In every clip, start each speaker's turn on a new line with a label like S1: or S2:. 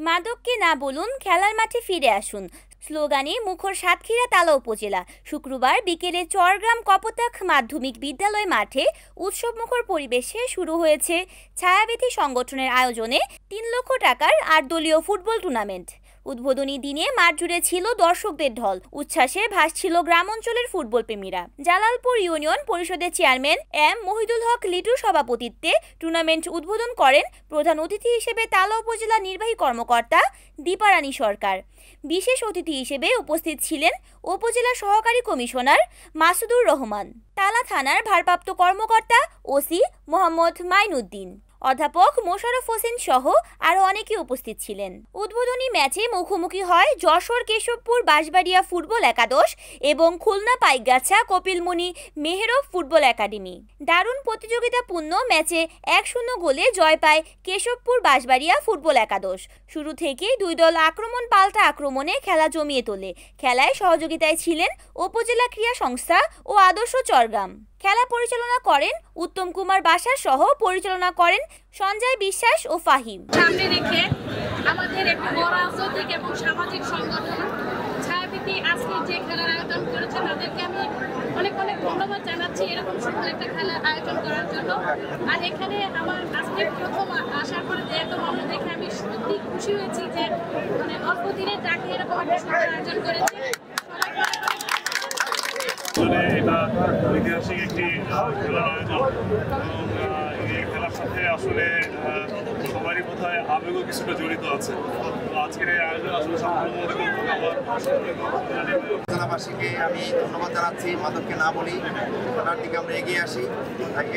S1: মাদককে না বলুন, খেলার মাঠে ফিরে আসুন স্লোগানে মুখর সাতক্ষীরা তালা উপজেলা। শুক্রবার বিকেলে চরগ্রাম কপোতাক্ষ মাধ্যমিক বিদ্যালয় মাঠে উৎসবমুখর পরিবেশে শুরু হয়েছে ছায়াবিথি সংগঠনের আয়োজনে ৩ লক্ষ টাকার ৮ দলীয় ফুটবল টুর্নামেন্ট। উদ্বোধনী দিনে মাঠ জুড়ে ছিল দর্শকদের ঢল, উচ্ছ্বাসে ভাসছিল গ্রাম অঞ্চলের ফুটবল প্রেমীরা। জালালপুর ইউনিয়ন পরিষদের চেয়ারম্যান এম মহিদুল হক লিটুর সভাপতিত্বে টুর্নামেন্ট উদ্বোধন করেন প্রধান অতিথি হিসেবে তালা উপজেলা নির্বাহী কর্মকর্তা দীপারানী সরকার। বিশেষ অতিথি হিসেবে উপস্থিত ছিলেন উপজেলা সহকারী কমিশনার মাসুদুর রহমান, তালা থানার ভারপ্রাপ্ত কর্মকর্তা ওসি মোহাম্মদ মাইনুদ্দিন, অধ্যাপক মোশাররফ হোসেন সহ আরও অনেকে উপস্থিত ছিলেন। উদ্বোধনী ম্যাচে মুখোমুখি হয় যশোর কেশবপুর বাঁশবাড়িয়া ফুটবল একাদশ এবং খুলনা পাইকগাছা কপিলমুনি মেহেরব ফুটবল একাডেমি। দারুণ প্রতিযোগিতাপূর্ণ ম্যাচে ১-০ গোলে জয় পায় কেশবপুর বাঁশবাড়িয়া ফুটবল একাদশ। শুরু থেকেই দুই দল আক্রমণ পাল্টা আক্রমণে খেলা জমিয়ে তোলে। খেলায় সহযোগিতায় ছিলেন উপজেলা ক্রীড়া সংস্থা ও আদর্শ চরগ্রাম। খেলা পরিচালনা করেন উত্তম কুমার বাসার সহ পরিচালনা করেন সঞ্জয় বিশ্বাস ও ফাহিম।
S2: সামনে রেখে আমাদের একটি বড় রাজনৈতিক এবং সামাজিক সংগঠন ছায়াবিথি আজকে যে খেলার আয়োজন করেছে তাদেরকে আমি অনেক অনেক ধন্যবাদ জানাচ্ছি এরকম সুন্দর একটা খেলার আয়োজন করার জন্য। আর এখানে আমার আজকে প্রথম আসার পরে এত মানুষ দেখে আমি সত্যি খুশি হয়েছি যে মানে অল্প দিনের ডাকে এরকম একটা সুন্দর আয়োজন করেছে।
S3: এটা ঐতিহাসিক একটি খেলার আয়োজন এবং এই খেলার সাথে আসলে সবারই বোধহয় আবেগও কিছুটা জড়িত আছে। তো আজকের এই আয়োজন আসলে
S4: জেলাবাসীকে আমি ধন্যবাদ জানাচ্ছি। মাদককে না বলি, খেলার দিকে আমরা এগিয়ে আসি।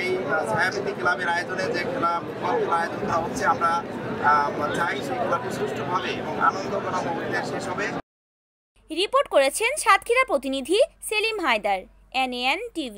S4: এই ছায়াবিথি ক্লাবের আয়োজনে যে খেলার আয়োজন করা হচ্ছে, আমরা চাই সেই খেলাটি সুষ্ঠুভাবে এবং আনন্দঘন মুহূর্তে শেষ হবে।
S1: রিপোর্ট করেছেন সাতক্ষীরা প্রতিনিধি সেলিম হায়দার, NAN TV।